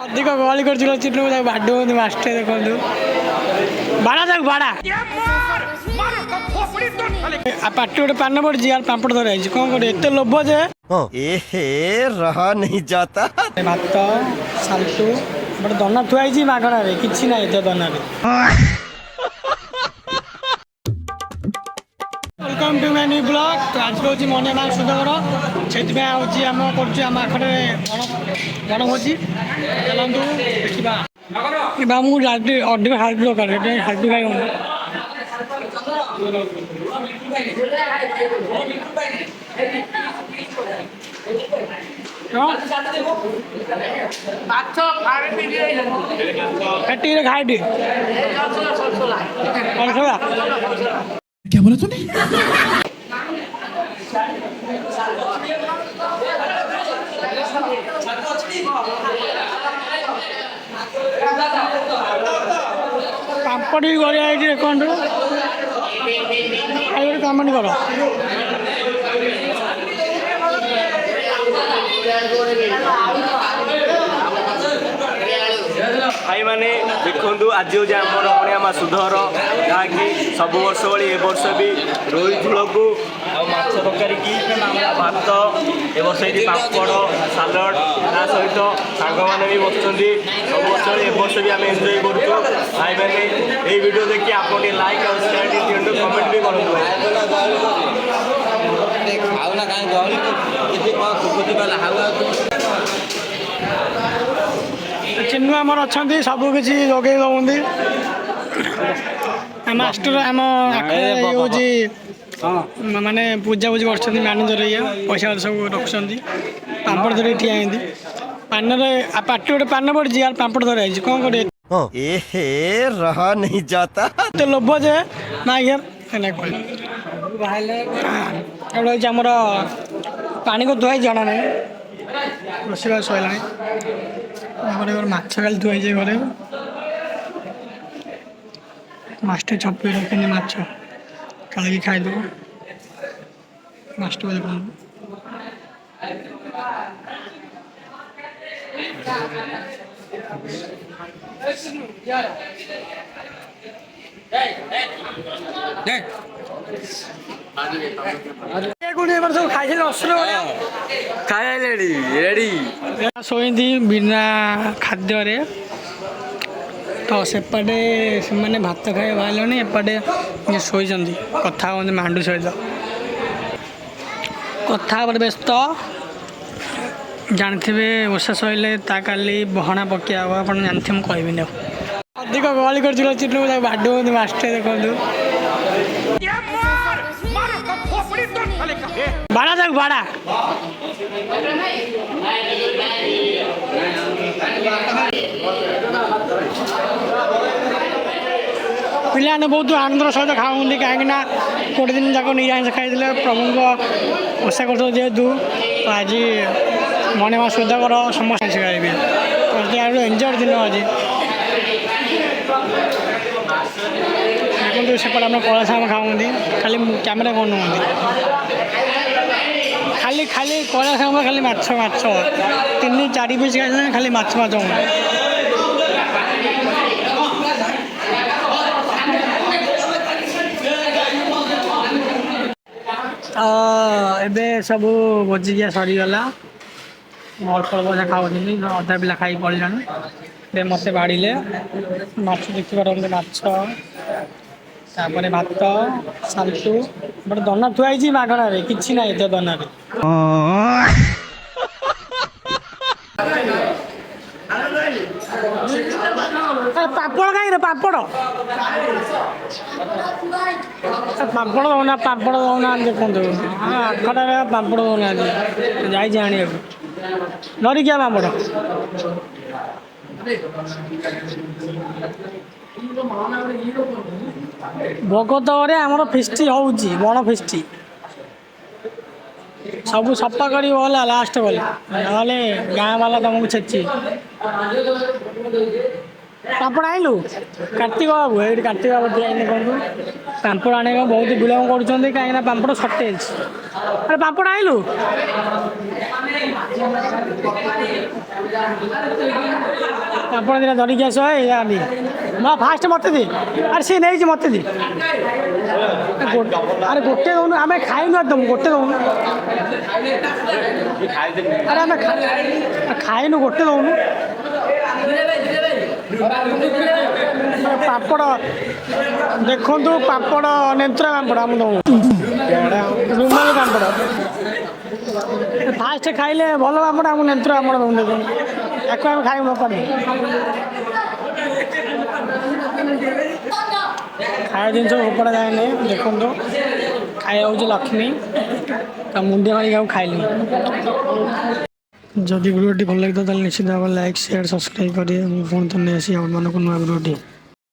ଅଧିକ ଗହଳି କରୁଛି ଚିହ୍ନୁ ବାଡ ହୁଅନ୍ତି ମାଷ୍ଟର ଦେଖନ୍ତୁ ବାଡ଼ା ତାକୁ ବାଡ଼ା ପାଟି ଗୋଟେ ପାନ ପଡ଼ିଛି ଆଉ ପାମ୍ପଡ଼ ଧରା ହେଇଛି କ'ଣ କରିବି ଏତେ ଲୋଭ ଯେ ରହା ନେଇ ଯାତା ଭାତ ସାଲଟୁ ଗୋଟେ ଦନା ଥୁଆ ହେଇଛି ମାଗଣାରେ କିଛି ନାହିଁ ଏତେ ଦନାରେ welcome to my new blog ତ ଆଜି ହେଉଛି ମନେ ମା ସୁଧଘର ସେଥିପାଇଁ ହେଉଛି ଆମ କରୁଛୁ ଆମ ଆଖରେ ବଣଭୋଜି ଚାଲନ୍ତୁ ଦେଖିବା ଏବେ ଆମକୁ ରାତି ଅଧିକ ହାଲଟି ଦରକାର ସେଥିପାଇଁ ହାଲଟି ଖାଇବନି ଏତିକିରେ ଖାଇଟି क्या बोला तूने? ପାମ୍ପଡ଼ ବି କରିବା ହେଇଛି ଦେଖନ୍ତୁ ଆଉ ଗୋଟେ କମେଣ୍ଟ କର भाई मैंने देखु आज हूँ आमर अपने आम सुधर जहाँकि सब वर्ष भाई ए वर्ष भी रोही झोल को माछ तरकारी की भात ए वर्ष ये पापड़ सालड ता सहित सांग मैंने भी बस सब वर्ष ए वर्ष भी आम एंजय करूँ भाई मैंने ये वीडियो देखिए आप लाइक और शेयर दिखाते कमेंट भी करूँ चिन्हु आमर अच्छा सबकि जगे दौंती मास्टर आम माने पूजा पूजी कर मैनेजर ये पैसा सब रखुच्च पापड़ धर ठिया पान पार्टी गोटे पान पड़ी यार पापड़ धरा है कौन कर रहा नहीं जाता लोभ जे ना यार आमर पानी को धुआई जाना नहीं रोषेई सैला माछ खाली धुआई जाए घरे मास्टर छपी रखे माछ काली खाईद मास्टर सब खाई रेडी शोती बिना खाद्य तो सेपटे से भात खाई बाहर एपटे शोई कथा मांडू सहित कथा व्यस्त जानते ओषा सैले काली बहना पकिया आप जानते मुझे कहबी अधिक गहली कर चिन्हु बाड हुअନ୍ତି मास्टर देखु बाड़ा ताक बाड़ा पिलाने बहुत आनंद सहित खाऊँ कहीं गोटे दिन जाक निराश खाई प्रभु ओषा कर जेहेतु आज मने माँ सुधाकर समस्त खाइबे एंजॉय दिन आज देखो सेपटे आम कला साम खाऊँ खाली कैमेरा कौन खाली खाली कला साम खाली माछ माछ 3-4 पीस खाई खाली माछ माछ एबे सब भोजिकिया सरीगला अल्प अल्प खाऊनी अधा पिला खाई पड़े मत बाड़े माछ देखिए माछ भात सालटू गोटे दना थुआ मागणारे किसी ना एत दनारे पापड़ कहीं पापड़ पापड़ दौना पापड़ दौना देखो आखटारे पापड़ दौना जाए आने नरिकिया पापड़ भगतरे आमर फिस्टी हो बण फिस्टी सब सफा कर लास्ट गले ना गाँ वाला तुमको छेची पापड़ आइलु कार्तिक बाबू ये कार्तिक बाबू दिखाई कौन पापड़ आने बहुत विलम्ब कर कहीं पापड़ सर्टेज अरे पापड़ आइलु ଆପଣ ଦିନ ଧରିକି ଆସ ଏଇ ମା ଫାଷ୍ଟ ମୋତେ ଦେ ଆରେ ସିଏ ନେଇଛି ମୋତେ ଦେ ଆରେ ଗୋଟେ ଦଉନୁ ଆମେ ଖାଇନୁ ଏକଦମ ଗୋଟେ ଦଉନୁ ଆରେ ଆମେ ଖାଇନୁ ଗୋଟେ ଦଉନୁ ପାମ୍ପଡ଼ ଦେଖନ୍ତୁ ପାମ୍ପଡ଼ ନେନ୍ତ୍ରା ପାମ୍ପଡ଼ ଆମ ଦଉ ରୁମାଲି ପାମ୍ପଡ଼ ଫାଷ୍ଟ ଖାଇଲେ ଭଲ ପାମ୍ପଡ଼ ଆମକୁ ନେନ୍ତ୍ରା ପାମ୍ପଡ଼ ଦଉନ ଦେଖନ୍ତୁ ୟାକୁ ଆମେ ଖାଇବୁ ନ ପାରୁ ଖାଇବା ଜିନିଷ ଫୋପଡ଼ା ଯାଏନି ଦେଖନ୍ତୁ ଖାଇବା ହେଉଛି ଲକ୍ଷ୍ମୀ ତା ମୁଣ୍ଡିଆ ମାରିକି ଆଉ ଖାଇଲି ଯଦି ଭିଡ଼ିଓଟି ଭଲ ଲାଗିଥାଏ ତାହେଲେ ନିଶ୍ଚିତ ଭାବରେ ଲାଇକ୍ ସେୟାର ସବସ୍କ୍ରାଇବ୍ କରିବେ ମୁଁ ପୁଣି ତ ନେଇ ଆସିବି ଆପଣମାନଙ୍କୁ ନୂଆ ଭିଡ଼ିଓଟି